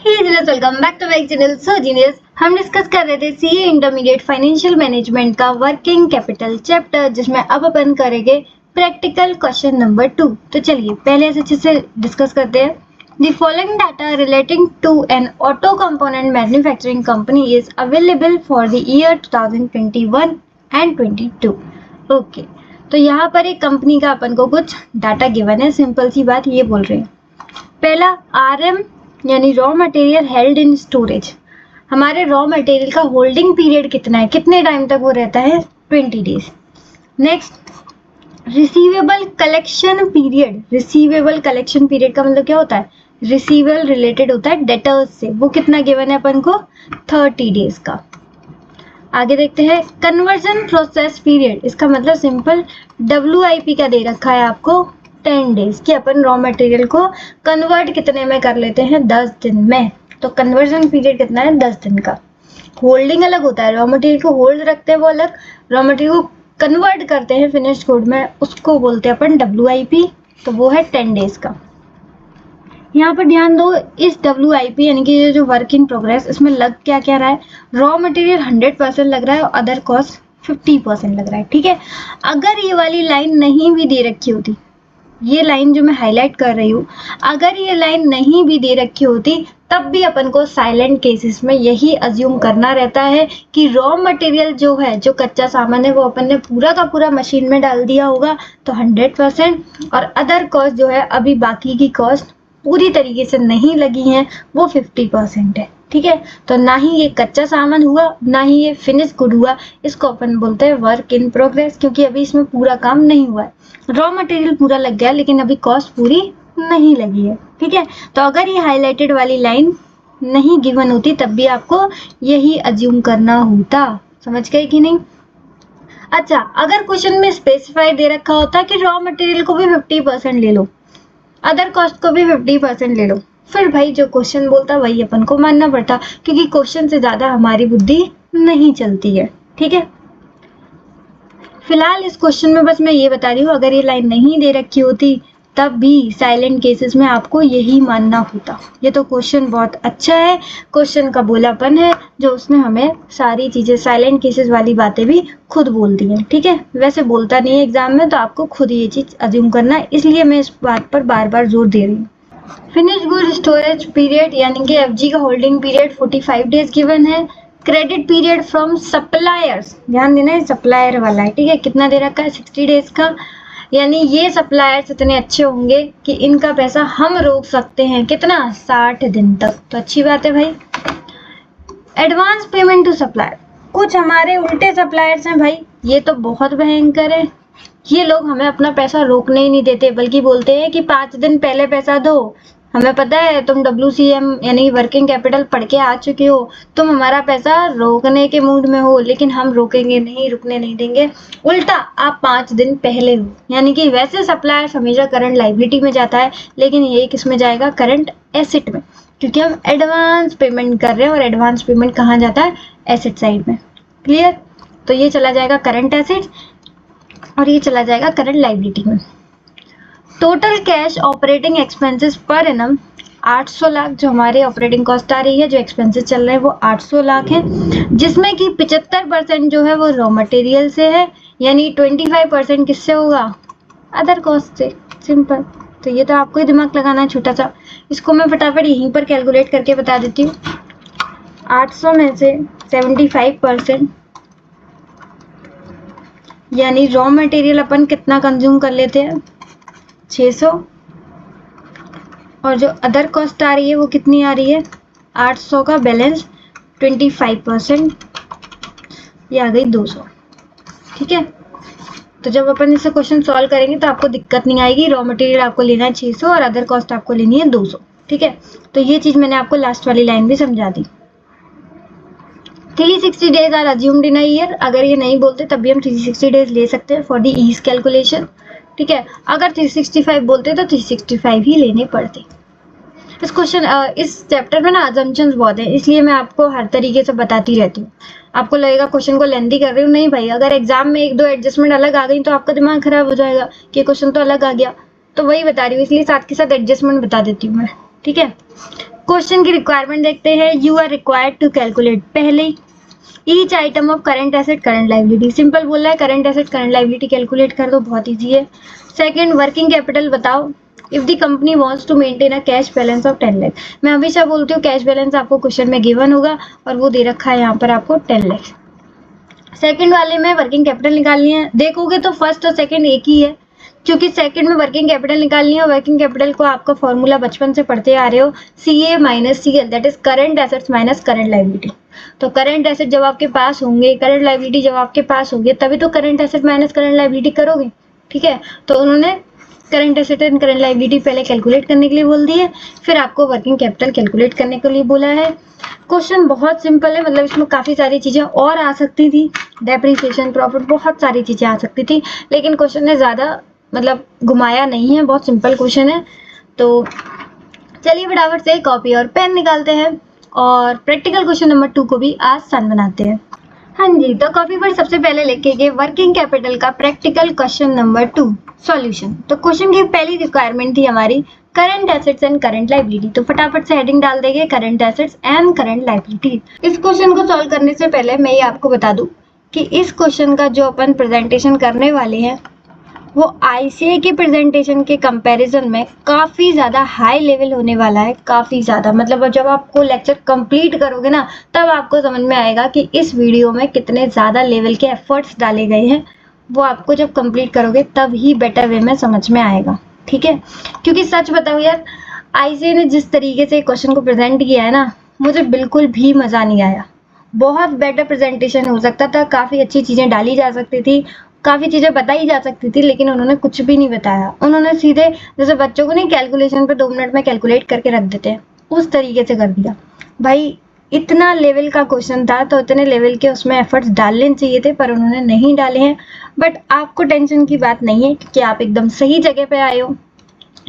Welcome back to my channel. So genius, हम discuss कर रहे थे सीए इंटरमीडिएट फाइनेंशियल मैनेजमेंट का वर्किंग कैपिटल चैप्टर, जिसमें अब अपन करेंगे प्रैक्टिकल क्वेश्चन नंबर 2। तो चलिए पहले अच्छे से डिस्कस करते हैं। The following data relating to an auto component manufacturing company is available for the year 2021 and 22। Okay, तो यहाँ पर एक कंपनी का अपन को कुछ डाटा गिवन है। सिंपल सी बात ये बोल रहे हैं। पहला RM यानी raw material held in storage. हमारे रॉ मटेरियल का होल्डिंग पीरियड कितना है, कितने टाइम तक वो रहता है, 20 days. Next, receivable collection period. Receivable collection period का मतलब क्या होता है, रिसीवेबल रिलेटेड होता है डेटर्स से। वो कितना गिवन है अपन को, 30 डेज का। आगे देखते हैं कन्वर्जन प्रोसेस पीरियड। इसका मतलब सिंपल WIP का दे रखा है आपको 10 डेज कि अपन रॉ मटेरियल को कन्वर्ट कितने में कर लेते हैं, 10 दिन में। तो कन्वर्जन पीरियड कितना है, 10 दिन का। होल्डिंग अलग होता है, रॉ मटेरियल को होल्ड रखते हैं वो अलग, रॉ मटेरियल को कन्वर्ट करते हैं फिनिश्ड गुड में, उसको बोलते हैं अपन WIP। तो वो है 10 डेज का। यहाँ पर ध्यान दो, इस WIP यानी कि ये जो वर्क इन प्रोग्रेस, इसमें लग क्या क्या रहा है, रॉ मटेरियल 100% लग रहा है और अदर कॉस्ट 50% लग रहा है। ठीक है, अगर ये वाली लाइन नहीं भी दे रखी होती, ये लाइन जो मैं हाईलाइट कर रही हूँ, अगर ये लाइन नहीं भी दे रखी होती तब भी अपन को साइलेंट केसेस में यही अज्यूम करना रहता है कि रॉ मटेरियल जो है, जो कच्चा सामान है, वो अपन ने पूरा का पूरा मशीन में डाल दिया होगा तो 100%, और अदर कॉस्ट जो है, अभी बाकी की कॉस्ट पूरी तरीके से नहीं लगी हैं, वो 50% है। ठीक है, तो ना ही ये कच्चा सामान हुआ, ना ही ये फिनिश गुड हुआ। इसको अपन बोलते हैं वर्क इन प्रोग्रेस, क्योंकि अभी इसमें पूरा काम नहीं हुआ है। रॉ मटेरियल पूरा लग गया लेकिन अभी कॉस्ट पूरी नहीं लगी है। ठीक है, तो अगर ये हाईलाइटेड वाली लाइन नहीं गिवन होती तब भी आपको यही अज्यूम करना होता। समझ गए कि नहीं? अच्छा, अगर क्वेश्चन में स्पेसिफाई दे रखा होता कि रॉ मटेरियल को भी 50% ले लो, अदर कॉस्ट को भी 50% ले लो, फिर भाई जो क्वेश्चन बोलता वही अपन को मानना पड़ता, क्योंकि क्वेश्चन से ज्यादा हमारी बुद्धि नहीं चलती है। ठीक है, फिलहाल इस क्वेश्चन में बस मैं ये बता रही हूँ, अगर ये लाइन नहीं दे रखी होती तब भी साइलेंट केसेस में आपको यही मानना होता। ये तो क्वेश्चन बहुत अच्छा है, क्वेश्चन का बोलापन है, जो उसने हमें सारी चीजें, साइलेंट केसेस वाली बातें भी खुद बोल दी हैं। ठीक है, वैसे बोलता नहीं है एग्जाम में, तो आपको खुद ये चीज अज्यूम करना है, इसलिए मैं इस बात पर बार बार जोर दे रही हूँ। फिनिश गुड स्टोरेज पीरियड यानी कि FG का होल्डिंग पीरियड 45 डेज गिवन है। क्रेडिट पीरियड फ्रॉम सप्लायर्स, ध्यान देना है सप्लायर वाला है। ठीक है, कितना दे रखा है, 60 डेज का। यानी ये सप्लायर्स इतने अच्छे होंगे कि इनका पैसा हम रोक सकते हैं, कितना, 60 दिन तक। तो अच्छी बात है भाई। एडवांस पेमेंट टू सप्लायर, कुछ हमारे उल्टे सप्लायर्स हैं भाई, ये तो बहुत भयंकर है। ये लोग हमें अपना पैसा रोकने ही नहीं देते, बल्कि बोलते हैं कि 5 दिन पहले पैसा दो। हमें पता है तुम WCM यानी वर्किंग कैपिटल पढ़ के आ चुके हो, तुम हमारा पैसा रोकने के मूड में हो, लेकिन हम रोकेंगे नहीं, रुकने नहीं देंगे। उल्टा आप 5 दिन पहले हो। यानी कि वैसे सप्लायर्स हमेशा करंट लाइबिलिटी में जाता है, लेकिन ये किस में जाएगा, करंट एसेट में, क्योंकि हम एडवांस पेमेंट कर रहे हैं, और एडवांस पेमेंट कहाँ जाता है, एसेट साइड में। क्लियर? तो ये चला जाएगा करंट एसेट और ये चला जाएगा करंट लाइबिलिटी में। Total cash operating expenses per annum 800 lakh जो हमारे ऑपरेटिंग कॉस्ट आ रही है, जो एक्सपेंसेस चल रहे हैं वो 800 लाख है, जिसमें कि 75% जो है वो रॉ मटेरियल से है, यानी 25% किससे होगा, अदर कॉस्ट से। सिंपल। तो ये तो आपको ही दिमाग लगाना है छोटा सा, इसको मैं फटाफट यहीं पर कैलकुलेट करके बता देती हूँ। 800 में से 75% यानी रॉ मटेरियल अपन कितना कंज्यूम कर लेते हैं, 600, और जो अदर कॉस्ट आ रही है वो कितनी आ रही है, 800 का बैलेंस 25%, ये आ गई 200। ठीक है, तो जब अपन इसे क्वेश्चन सॉल्व करेंगे तो आपको दिक्कत नहीं आएगी। रॉ मटेरियल आपको लेना है 600 और अदर कॉस्ट आपको लेनी है 200। ठीक है, तो ये चीज मैंने आपको लास्ट वाली लाइन भी समझा दी। 360 days are assumed in a year, अगर ये नहीं बोलते तब भी हम 360 डेज ले सकते हैं फॉर द ईज कैलकुलेशन। ठीक है, अगर 365 बोलते तो 365 ही लेने पड़ते। इस क्वेश्चन इस चैप्टर में ना अजम्पशंस बहुत है, इसलिए मैं आपको हर तरीके से बताती रहती हूँ। आपको लगेगा क्वेश्चन को लेंथी कर रही हूँ, नहीं भाई, अगर एग्जाम में 1-2 एडजस्टमेंट अलग आ गई तो आपका दिमाग खराब हो जाएगा कि क्वेश्चन तो अलग आ गया, तो वही बता रही हूँ, इसलिए साथ के साथ एडजस्टमेंट बता देती हूँ मैं। ठीक है, क्वेश्चन की रिक्वायरमेंट देखते हैं। You are required to calculate पहले each item of current asset current liability. Simple बोल रहा है current asset current liability calculate कर दो, बहुत ईजी है। सेकंड, वर्किंग कैपिटल बताओ if the company wants to maintain a cash balance of 10 lakh. मैं हमेशा बोलती हूँ कैश बैलेंस आपको क्वेश्चन में गिवन होगा और वो दे रखा है यहाँ पर आपको 10 लाख। सेकंड वाले में वर्किंग कैपिटल निकालनी है। देखोगे तो फर्स्ट और सेकंड एक ही है, क्योंकि सेकंड में वर्किंग कैपिटल निकालनी है। वर्किंग कैपिटल को आपका फॉर्मूला बचपन से पढ़ते आ रहे हो, CA minus CL, that is current assets minus current liability. तो करंट एसेट जब आपके पास होंगे, करंट लाइबिलिटी जब आपके पास होंगे, तभी तो current asset minus current liability करोगे। ठीक है, तो उन्होंने current asset and current liability पहले कैलकुलेट करने के लिए बोल दी है, फिर आपको वर्किंग कैपिटल कैलकुलेट करने के लिए बोला है। क्वेश्चन बहुत सिंपल है, मतलब इसमें काफ़ी सारी चीज़ें और आ सकती थी, डेप्रिसिएशन, प्रॉफिट, बहुत सारी चीज़ें आ सकती थी, लेकिन क्वेश्चन ने ज़्यादा मतलब घुमाया नहीं है, बहुत सिंपल क्वेश्चन है। तो चलिए फटाफट से कॉपी और पेन निकालते हैं और प्रैक्टिकल क्वेश्चन नंबर 2 को भी आसान बनाते हैं। हाँ जी, तो कॉपी पर सबसे पहले लिखेंगे वर्किंग कैपिटल का प्रैक्टिकल क्वेश्चन नंबर 2 सॉल्यूशन। तो क्वेश्चन की पहली रिक्वायरमेंट थी हमारी current assets and current liability, तो फटाफट से हेडिंग डाल देंगे current assets and current liability. इस क्वेश्चन को सॉल्व करने से पहले मैं ये आपको बता दूं कि इस क्वेश्चन का जो अपन प्रेजेंटेशन करने वाले हैं वो ICAI के प्रेजेंटेशन के कंपैरिजन में काफ़ी ज़्यादा हाई लेवल होने वाला है, काफ़ी ज़्यादा। मतलब जब आपको लेक्चर कंप्लीट करोगे ना, तब आपको समझ में आएगा कि इस वीडियो में कितने ज़्यादा लेवल के एफर्ट्स डाले गए हैं। वो आपको जब कंप्लीट करोगे तब ही बेटर वे में समझ में आएगा। ठीक है, क्योंकि सच बताओ यार, ICAI ने जिस तरीके से क्वेश्चन को प्रेजेंट किया है ना, मुझे बिल्कुल भी मज़ा नहीं आया। बहुत बेटर प्रेजेंटेशन हो सकता था, काफ़ी अच्छी चीज़ें डाली जा सकती थी, काफ़ी चीज़ें बताई जा सकती थी, लेकिन उन्होंने कुछ भी नहीं बताया। उन्होंने सीधे जैसे बच्चों को नहीं कैलकुलेशन पे 2 मिनट में कैलकुलेट करके रख देते हैं, उस तरीके से कर दिया। भाई इतना लेवल का क्वेश्चन था तो इतने लेवल के उसमें एफर्ट्स डालने चाहिए थे, पर उन्होंने नहीं डाले हैं। बट आपको टेंशन की बात नहीं है कि आप एकदम सही जगह पे आए हो।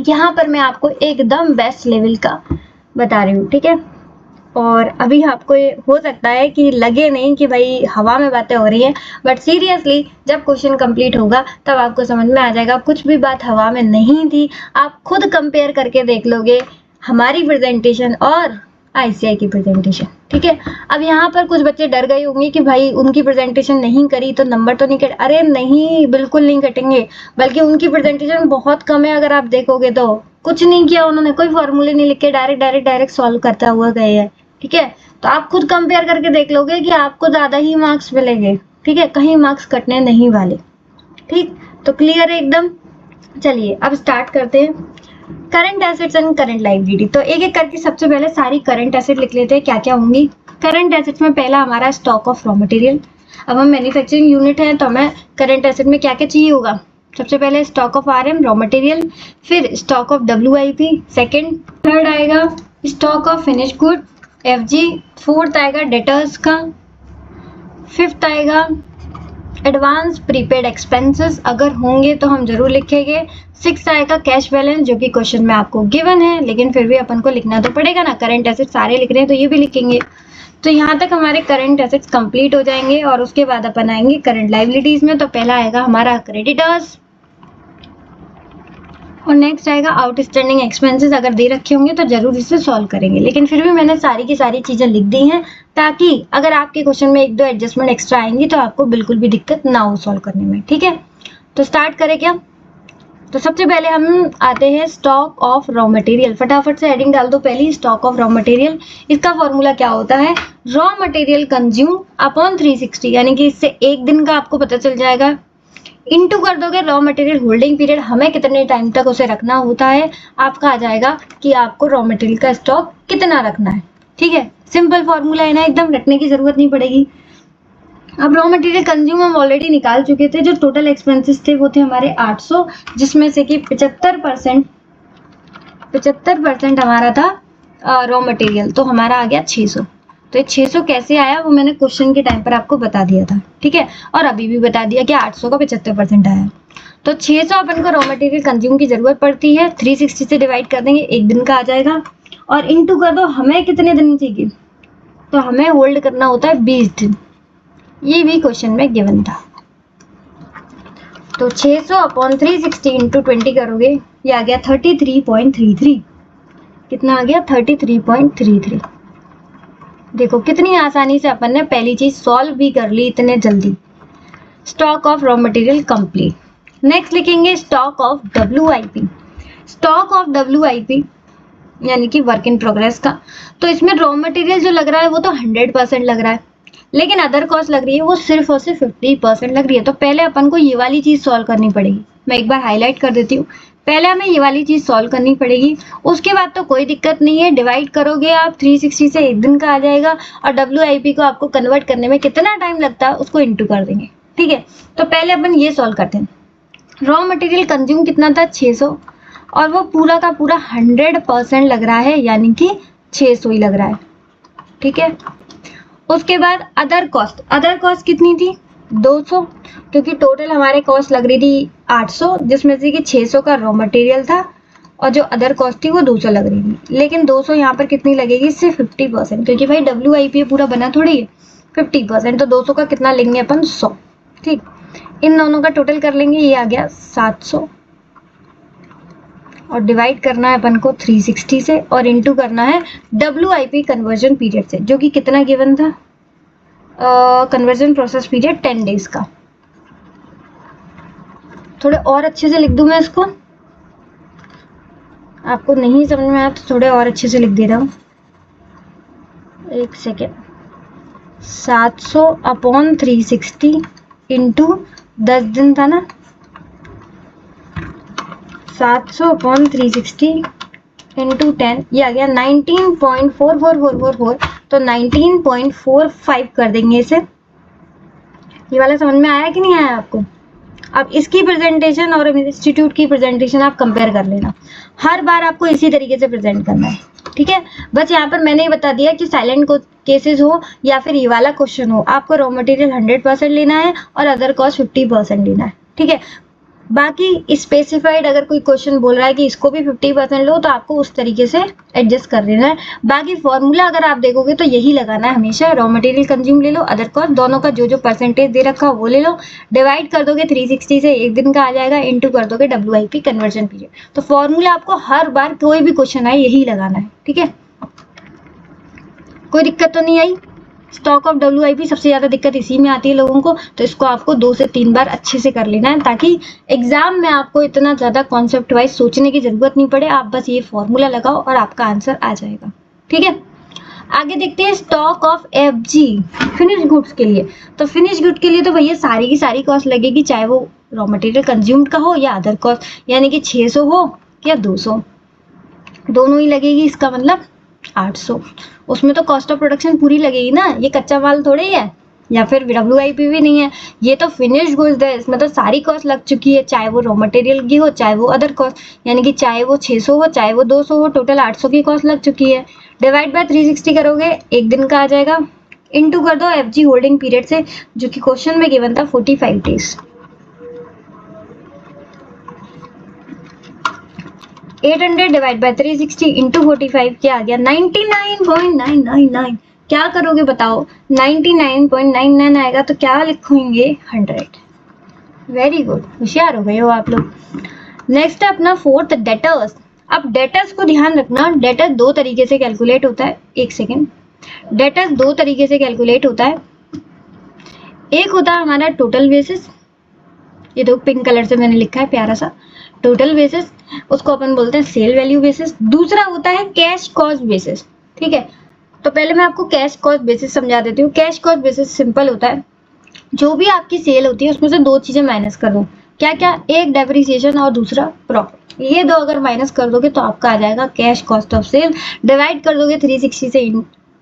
यहाँ पर मैं आपको एकदम बेस्ट लेवल का बता रही हूँ। ठीक है, और अभी आपको ये हो सकता है कि लगे नहीं कि भाई हवा में बातें हो रही हैं, बट सीरियसली जब क्वेश्चन कंप्लीट होगा तब आपको समझ में आ जाएगा कुछ भी बात हवा में नहीं थी। आप खुद कंपेयर करके देख लोगे हमारी प्रेजेंटेशन और ICAI की प्रेजेंटेशन। ठीक है, अब यहाँ पर कुछ बच्चे डर गए होंगे कि भाई उनकी प्रेजेंटेशन नहीं करी तो नंबर तो नहीं कट। अरे नहीं, बिल्कुल नहीं कटेंगे, बल्कि उनकी प्रेजेंटेशन बहुत कम है। अगर आप देखोगे तो कुछ नहीं किया उन्होंने, कोई फॉर्मूले नहीं लिखे, डायरेक्ट सॉल्व करता हुआ गए हैं। ठीक है, तो आप खुद कंपेयर करके देख लोगे कि आपको ज़्यादा ही मार्क्स मिलेंगे। ठीक है, कहीं मार्क्स कटने नहीं वाले। ठीक, तो क्लियर है एकदम। चलिए अब स्टार्ट करते हैं current assets and current liability. तो एक एक करके सबसे पहले सारी करंट एसेट लिख लेते हैं क्या क्या होंगी। करंट एसेट्स में पहला हमारा स्टॉक ऑफ रॉ मटेरियल। अब हम मैन्युफैक्चरिंग यूनिट है तो हमें करंट एसेट में क्या क्या चाहिए होगा। सबसे पहले stock of RM raw material, फिर stock of WIP second, third आएगा stock of finish good FG, fourth आएगा डेटर्स का, फिफ्थ आएगा एडवांस प्रीपेड एक्सपेंसेस, अगर होंगे तो हम जरूर लिखेंगे। सिक्स आएगा कैश बैलेंस, जो कि क्वेश्चन में आपको गिवन है, लेकिन फिर भी अपन को लिखना तो पड़ेगा ना, करंट एसेट सारे लिख रहे हैं तो ये भी लिखेंगे। तो यहाँ तक हमारे करंट एसेट्स कंप्लीट हो जाएंगे और उसके बाद अपन आएंगे करंट लाइबिलिटीज में। तो पहला आएगा हमारा क्रेडिटर्स और नेक्स्ट आएगा आउटस्टैंडिंग एक्सपेंसेस। अगर दे रखे होंगे तो जरूर इसे सॉल्व करेंगे, लेकिन फिर भी मैंने सारी की सारी चीज़ें लिख दी हैं ताकि अगर आपके क्वेश्चन में एक दो एडजस्टमेंट एक्स्ट्रा आएंगी तो आपको बिल्कुल भी दिक्कत ना हो सॉल्व करने में। ठीक है, तो स्टार्ट करें क्या। तो सबसे पहले हम आते हैं स्टॉक ऑफ रॉ मटेरियल। फटाफट से हेडिंग डाल दो पहली, स्टॉक ऑफ रॉ मटेरियल। इसका फॉर्मूला क्या होता है, रॉ मटेरियल कंज्यूम अपॉन 360, यानी कि इससे एक दिन का आपको पता चल जाएगा, इनटू कर दोगे रॉ मटेरियल होल्डिंग पीरियड, हमें कितने टाइम तक उसे रखना होता है, आपका आ जाएगा कि आपको रॉ मटेरियल का स्टॉक कितना रखना है। ठीक है, सिंपल फॉर्मूला है ना, एकदम रटने की जरूरत नहीं पड़ेगी। अब रॉ मटेरियल कंज्यूम हम ऑलरेडी निकाल चुके थे, जो टोटल एक्सपेंसेस थे वो थे हमारे 800, जिसमें से कि 75% हमारा था रॉ मटेरियल, तो हमारा आ गया 600। तो ये 600 कैसे आया वो मैंने क्वेश्चन के टाइम पर आपको बता दिया था। ठीक है, और अभी भी बता दिया कि 800 का 75% आया। तो 600 अपन को रॉ मटेरियल कंज्यूम की जरूरत पड़ती है, 360 से डिवाइड कर देंगे, एक दिन का आ जाएगा, और इनटू कर दो हमें कितने दिन चाहिए, तो हमें होल्ड करना होता है 20 दिन। ये भी क्वेश्चन में गिवन था। तो 600 अपॉन 360 इंटू 20 करोगे, ये आ गया 33.33। कितना आ गया 33.33। देखो कितनी आसानी से अपन ने पहली चीज सॉल्व भी कर ली इतने जल्दी। Stock of raw material complete. Next लिखेंगे stock of WIP। Stock of WIP यानी कि वर्क इन प्रोग्रेस का। तो इसमें रॉ मटेरियल जो लग रहा है वो तो 100% लग रहा है, लेकिन अदर कॉस्ट लग रही है वो सिर्फ और सिर्फ 50% लग रही है। तो पहले अपन को ये वाली चीज सॉल्व करनी पड़ेगी। मैं एक बार हाईलाइट कर देती हूँ, पहले हमें ये वाली चीज सॉल्व करनी पड़ेगी। उसके बाद तो कोई दिक्कत नहीं है, डिवाइड करोगे आप 360 से, एक दिन का आ जाएगा। और WIP को आपको कन्वर्ट करने में कितना टाइम लगता है उसको इंटू कर देंगे। ठीक है, तो पहले अपन ये सॉल्व करते हैं। रॉ मटेरियल कंज्यूम कितना था 600, और वो पूरा का पूरा 100% लग रहा है, यानी कि 600 ही लग रहा है। ठीक है, उसके बाद अदर कॉस्ट कितनी थी 200, क्योंकि टोटल हमारे कॉस्ट लग रही थी 800, जिसमें से कि 600 का रॉ मटेरियल था और जो अदर कॉस्ट थी वो 200 लग रही थी। लेकिन 200 यहाँ पर कितनी लगेगी, सिर्फ 50%, क्योंकि भाई WIP पूरा बना थोड़ी है, 50%। तो 200 का कितना लेंगे अपन 100। ठीक, इन दोनों का टोटल कर लेंगे, ये आ गया 700, और डिवाइड करना है अपन को 360 से, और इनटू करना है WIP कन्वर्जन पीरियड से, जो कि कितना गिवन था, कन्वर्जन प्रोसेस पीरियड 10 डेज का। थोड़े और अच्छे से लिख दूं मैं इसको, आपको नहीं समझ में आया तो थोड़े और अच्छे से लिख दे रहा हूँ, एक सेकेंड। 700 अपॉन 360 इंटू 10 दिन था ना, 700 अपॉन 360 इंटू 10, ये आ गया 19.4444, तो 19.45 कर देंगे इसे। ये वाला समझ में आया कि नहीं आया आपको? अब इसकी प्रेजेंटेशन और इंस्टीट्यूट की प्रेजेंटेशन आप कंपेयर कर लेना, हर बार आपको इसी तरीके से प्रेजेंट करना है। ठीक है, बस यहाँ पर मैंने ही बता दिया कि साइलेंट केसेस हो या फिर ये वाला क्वेश्चन हो, आपको रॉ मटेरियल 100% लेना है और अदर कॉस्ट 50% लेना है। ठीक है, बाकी स्पेसिफाइड अगर कोई क्वेश्चन बोल रहा है कि इसको भी 50% लो, तो आपको उस तरीके से एडजस्ट कर लेना है। बाकी फॉर्मूला अगर आप देखोगे तो यही लगाना है हमेशा, रॉ मटेरियल कंज्यूम ले लो, अदर कॉस्ट दोनों का जो जो परसेंटेज दे रखा हो वो ले लो, डिवाइड कर दोगे 360 से, एक दिन का आ जाएगा, इंटू कर दोगे WIP कन्वर्जन पीरियड। तो फॉर्मूला आपको हर बार कोई भी क्वेश्चन आए यही लगाना है। ठीक है, कोई दिक्कत तो नहीं आई? स्टॉक ऑफ WIP सबसे ज़्यादा दिक्कत इसी में आती है लोगों को, तो इसको आपको 2 से 3 बार अच्छे से कर लेना है, ताकि एग्जाम में आपको इतना ज़्यादा कॉन्सेप्ट वाइज सोचने की जरूरत नहीं पड़े। आप बस ये फॉर्मूला लगाओ और आपका आंसर आ जाएगा। ठीक है, आगे देखते हैं stock of FG finish goods के लिए। तो फिनिश गुड के लिए तो भैया सारी की सारी कॉस्ट लगेगी, चाहे वो रॉ मटेरियल कंज्यूम्ड का हो या अदर कॉस्ट, यानी कि 600 हो या 200, दोनों ही लगेगी। इसका मतलब 800, उसमें तो कॉस्ट ऑफ प्रोडक्शन पूरी लगेगी ना, ये कच्चा माल थोड़े ही है या फिर WIP भी नहीं है, ये तो फिनिश गुड्स है। इसमें तो सारी कॉस्ट लग चुकी है, चाहे वो रॉ मटेरियल की हो चाहे वो अदर कॉस्ट, यानी कि चाहे वो 600 हो चाहे वो 200 हो, टोटल 800 की कॉस्ट लग चुकी है। डिवाइड बाय 360 करोगे, एक दिन का आ जाएगा, इनटू कर दो FG होल्डिंग पीरियड से, जो कि क्वेश्चन में गिवन था 45 डेज। 800 डिवाइड बाय 360 इंटू 45 क्या आ गया 99.999। क्या करोगे बताओ, 99.99 आएगा तो क्या लिखेंगे 100। वेरी गुड, होशियार हो गए हो आप लोग। नेक्स्ट है अपना फोर्थ, डेटर्स। अब डेटर्स को ध्यान रखना, डेटर्स 2 तरीके से कैलकुलेट होता है। एक सेकेंड, डेटर्स 2 तरीके से कैलकुलेट होता है। एक होता है हमारा टोटल बेसिस, ये तो पिंक कलर से मैंने लिखा है प्यारा सा, टोटल बेसिस, उसको अपन बोलते हैं सेल वैल्यू बेसिस। दूसरा होता है कैश कॉस्ट बेसिस। ठीक है, तो पहले मैं आपको कैश कॉस्ट बेसिस समझा देती हूँ। कैश कॉस्ट बेसिस सिंपल होता है, जो भी आपकी सेल होती है उसमें से 2 चीजें माइनस कर दो। क्या क्या, एक डेप्रिसिएशन और दूसरा प्रॉफिट। ये 2 अगर माइनस कर दोगे तो आपका आ जाएगा cash cost of sale. Divide कर दोगे 360 से,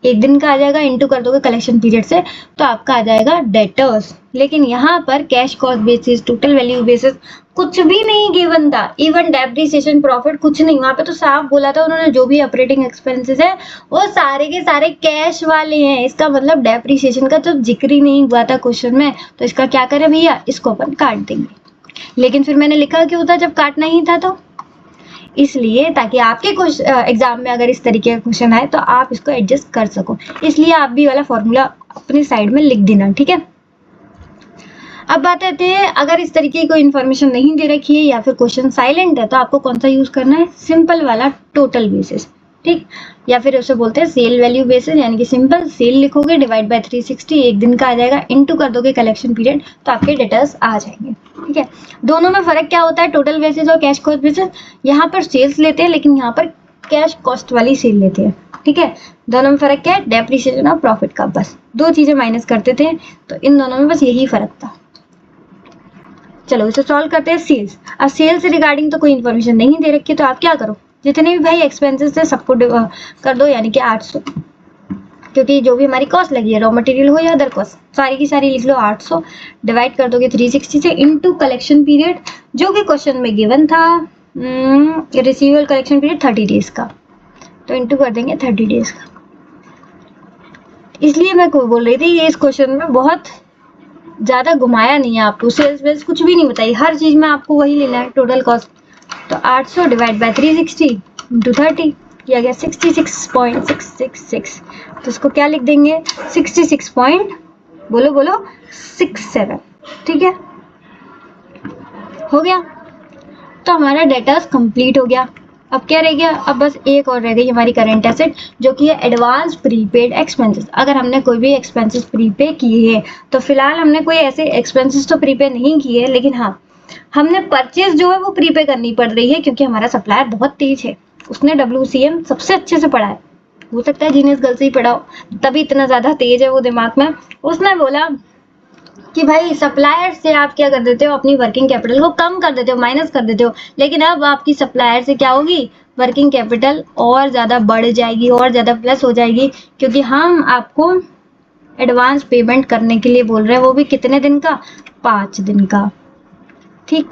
एक दिन का आ जाएगा, इंटू कर दोगे कलेक्शन पीरियड से, तो आपका आ जाएगा डेटर्स। लेकिन यहाँ पर cash cost basis, total value basis कुछ भी नहीं गिवन था, इवन डेप्रिसिएशन प्रॉफिट कुछ नहीं। वहां पे तो साफ बोला था उन्होंने, जो भी ऑपरेटिंग एक्सपेंसेस है वो सारे के सारे कैश वाले हैं। इसका मतलब डेप्रिसिएशन का तो जिक्र ही नहीं हुआ था क्वेश्चन में, तो इसका क्या करें भैया, इसको अपन काट देंगे। लेकिन फिर मैंने लिखा क्यों था जब काटना ही था, तो इसलिए ताकि आपके एग्जाम में अगर इस तरीके का क्वेश्चन आए तो आप इसको एडजस्ट कर सको, इसलिए आप भी वाला फॉर्मूला अपनी साइड में लिख देना। ठीक है, अब बात आती है, अगर इस तरीके की कोई इन्फॉर्मेशन नहीं दे रखी है या फिर क्वेश्चन साइलेंट है, तो आपको कौन सा यूज करना है, सिंपल वाला टोटल बेसिस। ठीक, या फिर उसे बोलते हैं सेल वैल्यू बेसिस, यानी कि सिंपल सेल लिखोगे डिवाइड बाय 360, एक दिन का आ जाएगा, इनटू कर दोगे कलेक्शन पीरियड, तो आपके डेटर्स आ जाएंगे। ठीक है, दोनों में फर्क क्या होता है, टोटल बेसिस और कैश कॉस्ट बेसिस। यहाँ पर सेल्स लेते हैं लेकिन यहाँ पर कैश कॉस्ट वाली सेल लेते हैं। ठीक है, दोनों में फर्क क्या है, डेप्रिसिएशन और प्रॉफिट का, बस दो चीजें माइनस करते थे, तो इन दोनों में बस यही फर्क था। चलो इसे सॉल्व करते हैं। सेल्स, अब सेल्स से रिगार्डिंग तो कोई इन्फॉर्मेशन नहीं दे रखी, तो आप क्या करो, जितने भी भाई एक्सपेंसेस थे सबको कर दो, यानी कि 800, क्योंकि जो भी हमारी कॉस्ट लगी है, रॉ मटेरियल हो या अदर कॉस्ट, सारी की सारी लिख लो 800, डिवाइड कर दोगे 360 से, इनटू कलेक्शन पीरियड, जो कि क्वेश्चन में गिवन था, रिसीवेबल कलेक्शन पीरियड 30 डेज का, तो इनटू कर देंगे 30 डेज का। इसलिए मैं बोल रही थी ये इस क्वेश्चन में बहुत ज्यादा घुमाया नहीं है आपको, सेल्स वेल्स कुछ भी नहीं बताई, हर चीज में आपको वही लेना है, टोटल कॉस्ट। तो 800 डिवाइड बाय 360 इंटू 30 किया गया 66.666, तो इसको क्या लिख देंगे 66 पॉइंट, बोलो बोलो 67। ठीक है, हो गया, तो हमारा डेटा कंप्लीट हो गया। अब क्या रह गया, अब बस एक और रह गई हमारी करंट एसेट, जो कि है एडवांस प्रीपेड एक्सपेंसेस। अगर हमने कोई भी एक्सपेंसेस प्रीपे किए हैं, तो फिलहाल हमने कोई ऐसे एक्सपेंसेस तो प्रीपे नहीं किए, लेकिन हाँ हमने परचेज जो है वो प्रीपे करनी पड़ रही है, क्योंकि हमारा सप्लायर बहुत तेज है, उसने WCM सबसे अच्छे से पढ़ा है, हो सकता है जीनियस गर्ल से ही पढ़ा हो, तभी इतना ज्यादा तेज है वो दिमाग में। उसने बोला कि भाई सप्लायर से आप क्या कर देते हो, अपनी वर्किंग कैपिटल को कम कर देते हो, माइनस कर देते हो, लेकिन अब आपकी सप्लायर से क्या होगी, वर्किंग कैपिटल और ज़्यादा बढ़ जाएगी और ज़्यादा प्लस हो जाएगी, क्योंकि हम आपको एडवांस पेमेंट करने के लिए बोल रहे हैं, वो भी कितने दिन का, 5 दिन का। ठीक,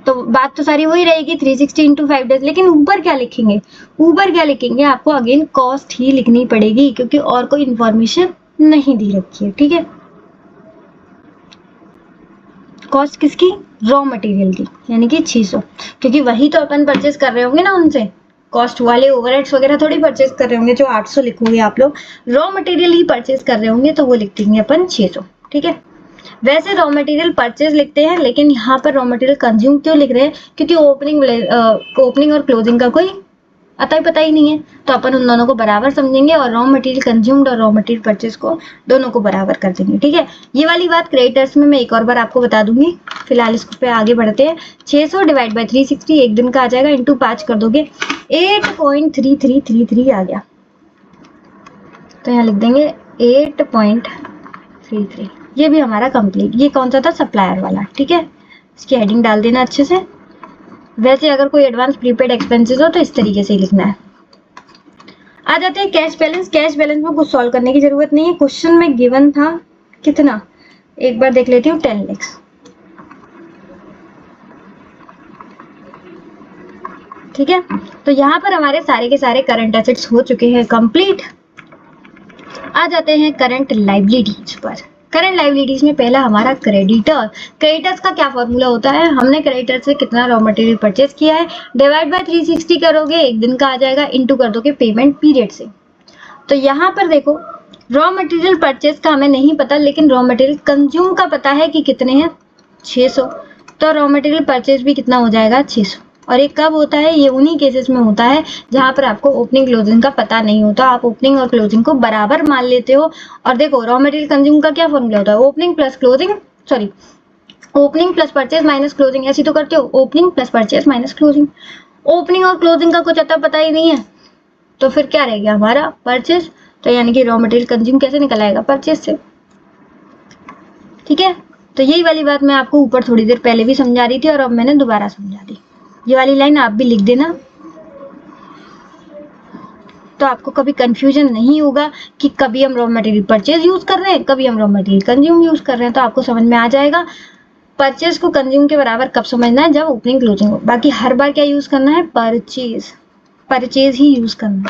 तो बात तो सारी वही रहेगी 360 इंटू 5 डेज, लेकिन ऊपर क्या लिखेंगे, ऊपर क्या लिखेंगे, आपको अगेन कॉस्ट ही लिखनी पड़ेगी, क्योंकि और कोई इंफॉर्मेशन नहीं दी रखी है। ठीक है, कॉस्ट किसकी, रॉ मटेरियल की, यानी कि 600, क्योंकि वही तो अपन परचेज कर रहे होंगे ना उनसे, कॉस्ट वाले ओवरहेड्स वगैरह थोड़ी परचेज कर रहे होंगे जो 800 लिखोगे आप लोग, रॉ मटेरियल ही परचेज कर रहे होंगे, तो वो लिख देंगे अपन 600। ठीक है, वैसे रॉ मटेरियल परचेज लिखते हैं, लेकिन यहाँ पर रॉ मटेरियल कंज्यूम क्यों लिख रहे हैं, क्योंकि ओपनिंग और क्लोजिंग का कोई अता ही पता ही नहीं है, तो अपन उन दोनों को बराबर समझेंगे और रॉ मटेरियल कंज्यूम्ड और रॉ मटेरियल परचेज को दोनों को बराबर कर देंगे। ठीक है, ये वाली बात क्रेडिटर्स में मैं एक और बार आपको बता दूंगी, फिलहाल इसको पे आगे बढ़ते हैं। 600 डिवाइड बाय 360 एक दिन का आ जाएगा, इंटू 5 कर दोगे 8.3333 आ गया, तो यहाँ लिख देंगे 8.33। ये भी हमारा कंप्लीट, ये कौन सा था, सप्लायर वाला। ठीक है, इसकी हेडिंग डाल देना अच्छे से। वैसे अगर कोई एडवांस प्रीपेड एक्सपेंसेस हो तो इस तरीके से ही लिखना है। आ जाते हैं कैश बैलेंस। कैश बैलेंस में कुछ सॉल्व करने की जरूरत नहीं है, क्वेश्चन में गिवन था कितना, एक बार देख लेती हूँ, 10 लाख। ठीक है, तो यहाँ पर हमारे सारे के सारे करंट एसेट्स हो चुके हैं कंप्लीट। आ जाते हैं करंट लायबिलिटीज पर। करंट लायबिलिटीज में पहला हमारा क्रेडिटर। क्रेडिटर्स का क्या फॉर्मूला होता है, हमने क्रेडिटर से कितना रॉ मटेरियल परचेज किया है, डिवाइड बाय 360 करोगे, एक दिन का आ जाएगा, इनटू कर दोगे पेमेंट पीरियड से। तो यहाँ पर देखो, रॉ मटेरियल परचेज का हमें नहीं पता, लेकिन रॉ मटेरियल कंज्यूम का पता है कि कितने हैं, 600, तो रॉ मटेरियल परचेज भी कितना हो जाएगा, 600। और ये कब होता है, ये उन्हीं केसेस में होता है जहां पर आपको ओपनिंग क्लोजिंग का पता नहीं होता, आप ओपनिंग और क्लोजिंग को बराबर मान लेते हो। और देखो रॉ मटेरियल कंज्यूम का क्या फॉर्मूला होता है, opening plus closing, sorry opening plus purchase minus closing, ऐसी तो करते हो, opening plus purchase minus closing. Opening और क्लोजिंग का कुछ अता पता ही नहीं है, तो फिर क्या रह गया हमारा, परचेज, तो यानी कि रॉ मटेरियल कंज्यूम कैसे निकल आएगा, परचेज से। ठीक है, तो यही वाली बात मैं आपको ऊपर थोड़ी देर पहले भी समझा रही थी और अब मैंने दोबारा समझा दी। ये वाली लाइन आप भी लिख देना, तो आपको कभी कंफ्यूजन नहीं होगा कि कभी हम रॉ मटेरियल परचेज यूज कर रहे हैं, कभी हम रॉ मटेरियल कंज्यूम यूज कर रहे हैं, तो आपको समझ में आ जाएगा। परचेज को कंज्यूम के बराबर कब समझना है, जब ओपनिंग क्लोजिंग हो, बाकी हर बार क्या यूज करना है, परचेज, परचेज ही यूज करना है।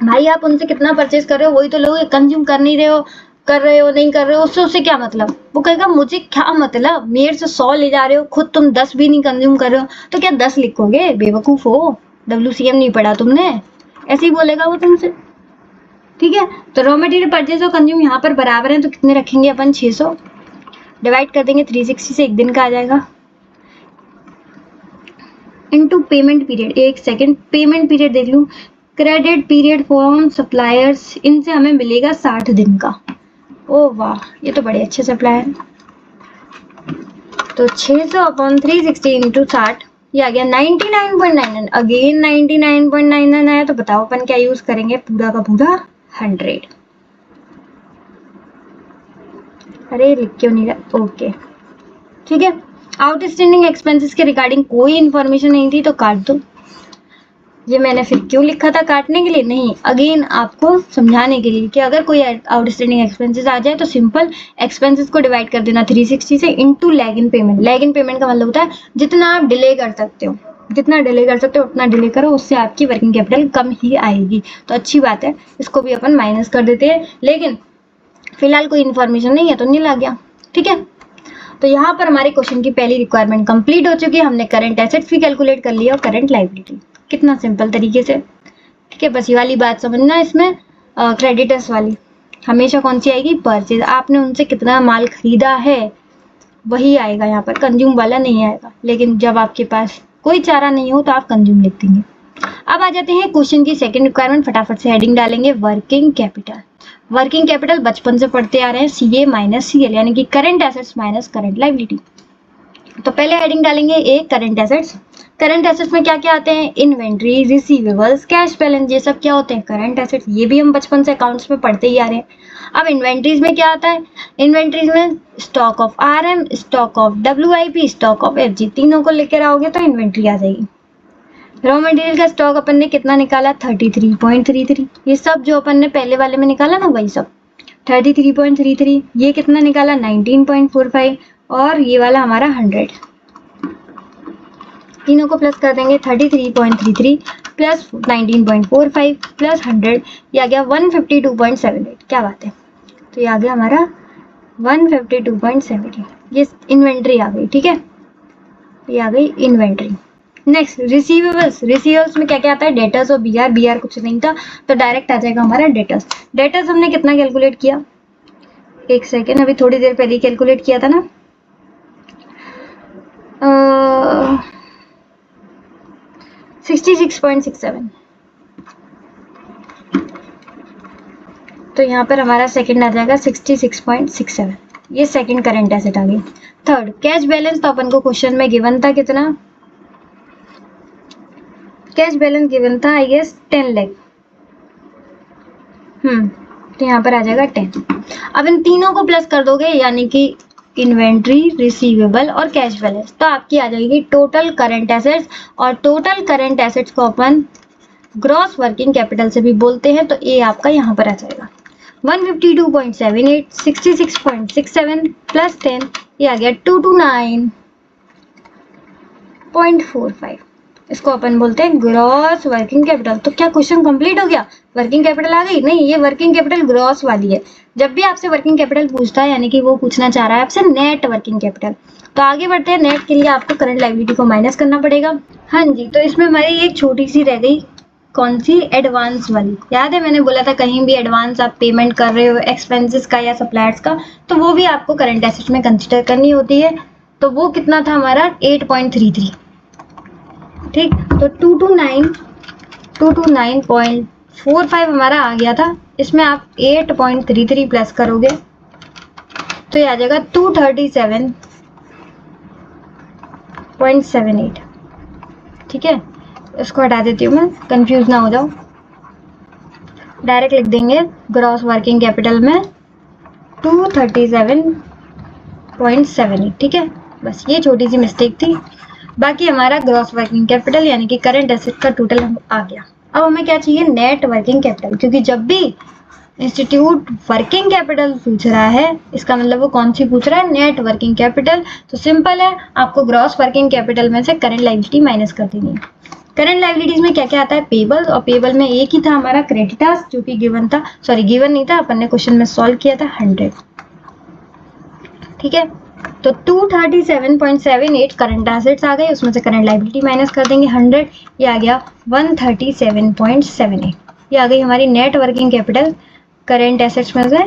भाई आप उनसे कितना परचेज कर रहे हो वही तो लोग, कंज्यूम कर नहीं रहे हो, कर रहे हो नहीं कर रहे हो, उससे क्या मतलब, वो कहेगा मुझे क्या मतलब, मेरे से 100 ले जा रहे हो, खुद तुम 10 भी नहीं कंज्यूम कर रहे हो, तो क्या 10 लिखोगे, बेवकूफ हो, WCM नहीं पढ़ा तुमने, ऐसे ही बोलेगा वो तुमसे। ठीक है, तो रॉ मटेरियल परचेज और कंज्यूम यहाँ पर बराबर है, तो कितने रखेंगे अपन, 600, डिवाइड कर देंगे 360 से, एक दिन का आ जाएगा, इनटू पेमेंट पीरियड। एक सेकेंड, पेमेंट पीरियड देख लूँ, क्रेडिट पीरियड फ्रॉम सप्लायर्स, इनसे हमें मिलेगा 60 दिन का। ओ वाह, ये तो बड़े अच्छे सप्लायर हैं। तो 600 अपॉन 360 इंटू 60, ये आ गया 99.99। अगेन 99.99 आया, तो बताओ अपन क्या यूज करेंगे, पूरा का पूरा 100। अरे लिख क्यों नहीं रहा, ओके ठीक है। आउटस्टैंडिंग एक्सपेंसेस के रिगार्डिंग कोई इन्फॉर्मेशन नहीं थी तो काट दो। ये मैंने फिर क्यों लिखा था काटने के लिए, नहीं, अगेन आपको समझाने के लिए कि अगर कोई आउटस्टैंडिंग एक्सपेंसेस आ जाए तो सिंपल एक्सपेंसेस को डिवाइड कर देना 360 से इनटू लैग इन पेमेंट। लैग इन पेमेंट का मतलब होता है जितना आप डिले कर सकते हो, जितना डिले कर सकते हो उतना डिले करो, उससे आपकी वर्किंग कैपिटल कम ही आएगी। तो अच्छी बात है, इसको भी अपन माइनस कर देते हैं, लेकिन फिलहाल कोई इन्फॉर्मेशन नहीं है तो नील आ गया। ठीक है, तो यहाँ पर हमारे क्वेश्चन की पहली रिक्वायरमेंट कंप्लीट हो चुकी है। हमने करंट एसेट्स भी कैलकुलेट कर लिया और करंट लायबिलिटी, कितना सिंपल तरीके से। ठीक है, बस ये वाली बात समझना इसमें, क्रेडिटर्स वाली हमेशा कौन सी आएगी, परचेज। आपने उनसे कितना माल खरीदा है वही आएगा यहाँ पर, कंज्यूम वाला नहीं आएगा। लेकिन जब आपके पास कोई चारा नहीं हो तो आप कंज्यूम लिख देंगे। अब आ जाते हैं क्वेश्चन की सेकंड रिक्वायरमेंट, फटाफट से हेडिंग डालेंगे, वर्किंग कैपिटल। वर्किंग कैपिटल बचपन से पढ़ते आ रहे हैं, सीए माइनस सीएल, यानी कि current assets minus current liability. तो पहले हेडिंग डालेंगे ए, करंट एसेट्स। करंट एसेट्स में क्या क्या आते हैं, इन्वेंट्री, रिसीवेबल्स, कैश बैलेंस, ये सब क्या होते हैं, करंट एसेट्स। ये भी हम बचपन से अकाउंट्स में पढ़ते ही आ रहे हैं। अब इन्वेंट्रीज में क्या आता है, इन्वेंट्रीज में stock of RM, stock of WIP, stock of FG, तीनों को लेकर आओगे तो इन्वेंट्री आ जाएगी। रॉ मटेरियल का स्टॉक अपन ने कितना निकाला, 33.33। ये सब जो अपन ने पहले वाले में निकाला ना, वही सब 33.33। ये कितना निकाला, 19.45, और ये वाला हमारा 100। तीनों को प्लस कर देंगे, 33.33 प्लस 19.45 प्लस 100, ये आ गया 152.78। क्या बात है, तो ये आ गया हमारा 152.78। ये इन्वेंट्री आ गई। ठीक है, ये आ गई इन्वेंट्री। Next receivables. रिसीवेबल्स में क्या क्या आता है, डेटर्स और बीआर। बीआर कुछ नहीं था तो डायरेक्ट आ जाएगा हमारा डेटर्स। डेटर्स हमने कितना कैलकुलेट किया, एक सेकेंड, अभी थोड़ी देर पहले कैलकुलेट किया था ना, 66.67। तो यहाँ पर हमारा सेकंड आ जाएगा 66.67। ये सेकंड करंट एसेट आ गई। थर्ड कैश बैलेंस, तो अपन को क्वेश्चन में गिवन था कितना, कैश बैलेंस गिवन था आई गेस 10 लाख। तो यहाँ पर आ जाएगा 10। अब इन तीनों को प्लस कर दोगे, यानी कि इन्वेंट्री, रिसीवेबल और कैश बैलेंस, तो आपकी आ जाएगी टोटल करंट एसेट्स। और टोटल करंट एसेट्स को अपन ग्रॉस वर्किंग कैपिटल से भी बोलते हैं, तो ए आपका यहाँ पर आ जाएगा 152.78, 66.67 प्लस 10, ये आ गया 229.45। इसको अपन बोलते हैं ग्रॉस वर्किंग कैपिटल। तो क्या क्वेश्चन कंप्लीट हो गया, वर्किंग कैपिटल आ गई? नहीं, ये वर्किंग कैपिटल ग्रॉस वाली है। जब भी आपसे वर्किंग कैपिटल पूछता है, यानी कि वो पूछना चाह रहा है आपसे नेट वर्किंग कैपिटल। तो आगे बढ़ते हैं, नेट के लिए आपको करंट लायबिलिटी को माइनस करना पड़ेगा। हाँ जी, तो इसमें हमारी एक छोटी सी रह गई, कौन सी, एडवांस वाली। याद है मैंने बोला था कहीं भी एडवांस आप पेमेंट कर रहे हो एक्सपेंसेस का या सप्लायर्स का, तो वो भी आपको करंट एसेट में कंसिडर करनी होती है। तो वो कितना था हमारा, 8.33। ठीक, तो 229.45 हमारा आ गया था। इसमें आप 8.33 प्लस करोगे तो ये आ जाएगा 237.78। ठीक है, इसको हटा देती हूँ मैं, कंफ्यूज ना हो जाओ। डायरेक्ट लिख देंगे ग्रॉस वर्किंग कैपिटल में 237.78। ठीक है, बस ये छोटी सी मिस्टेक थी। बाकी हमारा ग्रॉस वर्किंग कैपिटल यानी कि करंट एसेट का टोटल आ गया। अब हमें क्या चाहिए, नेट वर्किंग कैपिटल, क्योंकि जब भी इंस्टीट्यूट वर्किंग कैपिटल पूछ रहा है, इसका मतलब वो कौन सी पूछ रहा है, नेट वर्किंग कैपिटल। तो सिंपल है, आपको ग्रॉस वर्किंग कैपिटल में से करंट लायबिलिटी माइनस कर देनी है। करंट लायबिलिटीज में क्या क्या आता है, पेबल, और पेबल में एक ही था हमारा क्रेडिटर्स, जो कि गिवन था, सॉरी गिवन नहीं था, अपन ने क्वेश्चन में सॉल्व किया था 100। ठीक है, तो 237.78 करंट एसेट्स आ गए, उसमें से करंट लायबिलिटी माइनस कर देंगे 100, ये आ गया 137.78। ये आ गई हमारी net working capital. Current assets में से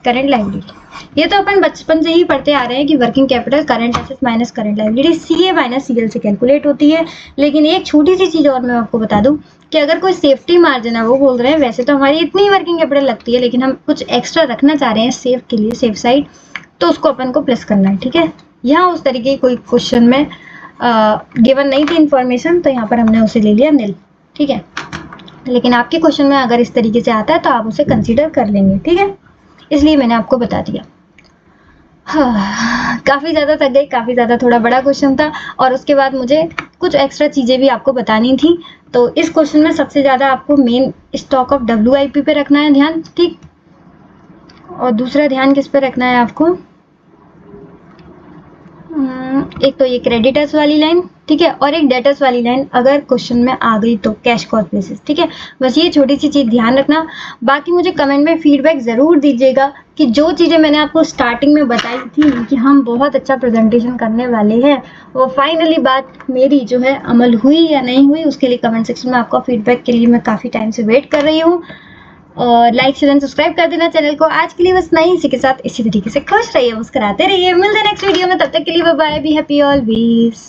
करंट लायबिलिटी। ये तो अपन बचपन से ही पढ़ते आ रहे हैं कि working capital current assets minus current liability CA minus CL से कैलकुलेट होती है। लेकिन एक छोटी सी चीज़ और मैं आपको बता दूं कि अगर कोई सेफ्टी मार्जिन है, वो बोल रहे हैं वैसे तो हमारी इतनी वर्किंग कैपिटल लगती है, लेकिन हम कुछ एक्स्ट्रा रखना चाह रहे हैं सेफ के लिए, सेफ साइड, तो उसको अपन को प्लस करना है। ठीक है, यहाँ उस तरीके की कोई क्वेश्चन में गिवन नहीं थी इन्फॉर्मेशन, तो यहाँ पर हमने उसे ले लिया नील। ठीक है, लेकिन आपके क्वेश्चन में अगर इस तरीके से आता है तो आप उसे कंसीडर कर लेंगे। ठीक है, इसलिए मैंने आपको बता दिया। हाँ, काफ़ी ज़्यादा थक गई, काफ़ी ज़्यादा थोड़ा बड़ा क्वेश्चन था, और उसके बाद मुझे कुछ एक्स्ट्रा चीज़ें भी आपको बतानी थी। तो इस क्वेश्चन में सबसे ज़्यादा आपको मेन स्टॉक ऑफ WIP पे रखना है ध्यान। ठीक, और दूसरा ध्यान किस पे रखना है आपको, एक तो ये क्रेडिटर्स वाली लाइन, ठीक है, और एक डेटर्स वाली लाइन अगर क्वेश्चन में आ गई तो कैश कॉस्ट बेसिस। ठीक है, बस ये छोटी सी चीज़ ध्यान रखना। बाकी मुझे कमेंट में फीडबैक ज़रूर दीजिएगा कि जो चीज़ें मैंने आपको स्टार्टिंग में बताई थी कि हम बहुत अच्छा प्रेजेंटेशन करने वाले हैं, वो फाइनली बात मेरी जो है अमल हुई या नहीं हुई, उसके लिए कमेंट सेक्शन में आपका फीडबैक के लिए मैं काफ़ी टाइम से वेट कर रही हूँ। और लाइक शेयर एंड सब्सक्राइब कर देना चैनल को। आज के लिए बस नहीं, इसी के साथ इसी तरीके से खुश रहिए, मुस्कुराते रहिए। मिलते हैं नेक्स्ट वीडियो में, तब तक के लिए bye bye, be happy always.